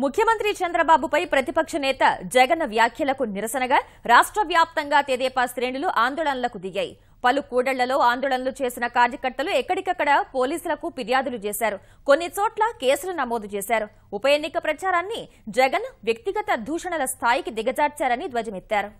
ముఖ్యమంత్రి చంద్రబాబుపై ప్రతిపక్ష నేత జగన్ వ్యాఖ్యలకు నిరసనగా రాష్ట్ర వ్యాప్తంగా తెదేపా శ్రేణులు ఆందోళనలకు దిగాయి. పలు కూడళ్లలో ఆందోళనలు చేసిన కార్యకర్తలు ఎక్కడికక్కడ పోలీసులకు ఫిర్యాదులు చేశారు. కొన్ని చోట్ల కేసులు నమోదు చేశారు. ఉప ఎన్నిక ప్రచారాన్ని జగన్ వ్యక్తిగత దూషణల స్థాయికి దిగజార్చారని ధ్వజమెత్తారు.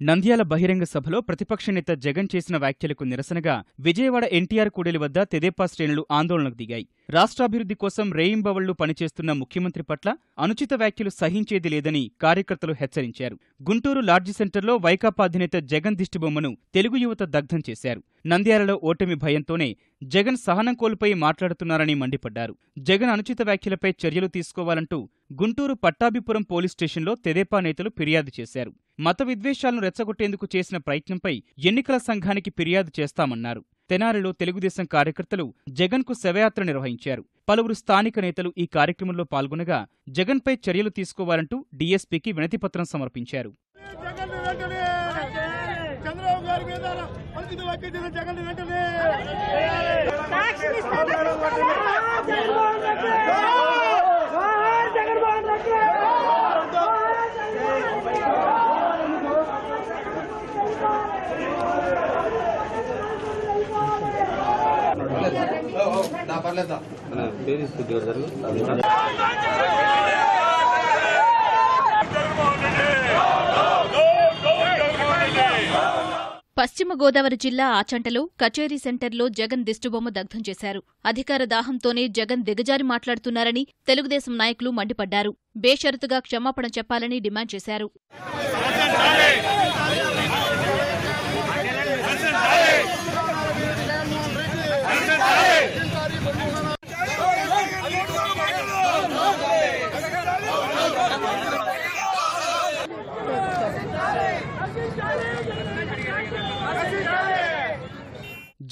నంద్యాల బహిరంగ సభలో ప్రతిపక్ష నేత జగన్ చేసిన వ్యాఖ్యలకు నిరసనగా విజయవాడ ఎన్టీఆర్ కూడలి వద్ద తెదేపా శ్రేణులు ఆందోళనకు దిగాయి. రాష్ట్రాభివృద్ధి కోసం రేయింబవళ్లు పనిచేస్తున్న ముఖ్యమంత్రి పట్ల అనుచిత వ్యాఖ్యలు సహించేది లేదని కార్యకర్తలు హెచ్చరించారు. గుంటూరు లాడ్జి సెంటర్లో వైకాపా అధినేత జగన్ దిష్టిబొమ్మను తెలుగు యువత దగ్ధం చేశారు. నంద్యాలలో ఓటమి భయంతోనే జగన్ సహనం కోల్పోయి మాట్లాడుతున్నారని మండిపడ్డారు. జగన్ అనుచిత వ్యాఖ్యలపై చర్యలు తీసుకోవాలంటూ గుంటూరు పట్టాభిపురం పోలీస్ స్టేషన్లో తెదేపా నేతలు ఫిర్యాదు చేశారు. మత విద్వేషాలను రెచ్చగొట్టేందుకు చేసిన ప్రయత్నంపై ఎన్నికల సంఘానికి ఫిర్యాదు చేస్తామన్నారు. తెనాలిలో తెలుగుదేశం కార్యకర్తలు జగన్కు శవయాత్ర నిర్వహించారు. పలువురు స్థానిక నేతలు ఈ కార్యక్రమంలో పాల్గొనగా జగన్పై చర్యలు తీసుకోవాలంటూ డీఎస్పీకి వినతిపత్రం సమర్పించారు. పశ్చిమ గోదావరి జిల్లా ఆచంటలో కచేరీ సెంటర్లో జగన్ దిష్టిబొమ్మ దగ్ధం చేశారు. అధికార దాహంతోనే జగన్ దిగజారి మాట్లాడుతున్నారని తెలుగుదేశం నాయకులు మండిపడ్డారు. బేషరతుగా క్షమాపణ చెప్పాలని డిమాండ్ చేశారు.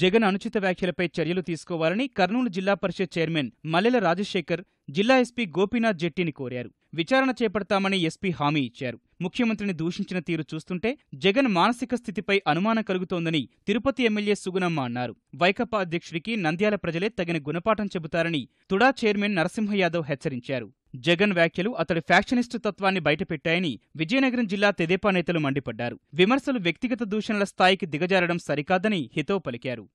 జగన్ అనుచిత వ్యాఖ్యలపై చర్యలు తీసుకోవాలని కర్నూలు జిల్లా పరిషత్ చైర్మన్ మల్లెల రాజశేఖర్ జిల్లా ఎస్పీ గోపీనాథ్ జెట్టిని కోరారు. విచారణ చేపడతామని ఎస్పీ హామీ ఇచ్చారు. ముఖ్యమంత్రిని దూషించిన తీరు చూస్తుంటే జగన్ మానసిక స్థితిపై అనుమానం కలుగుతోందని తిరుపతి ఎమ్మెల్యే సుగుణమ్మ అన్నారు. వైకాపా అధ్యక్షుడికి నంద్యాల ప్రజలే తగిన గుణపాఠం చెబుతారని తుడా చైర్మన్ నరసింహ యాదవ్ హెచ్చరించారు. జగన్ వ్యాఖ్యలు అతడి ఫ్యాక్షనిస్టు తత్వాన్ని బయటపెట్టాయని విజయనగరం జిల్లా తెదేపా నేతలు మండిపడ్డారు. విమర్శలు వ్యక్తిగత దూషణల స్థాయికి దిగజారడం సరికాదని హితవు పలికారు.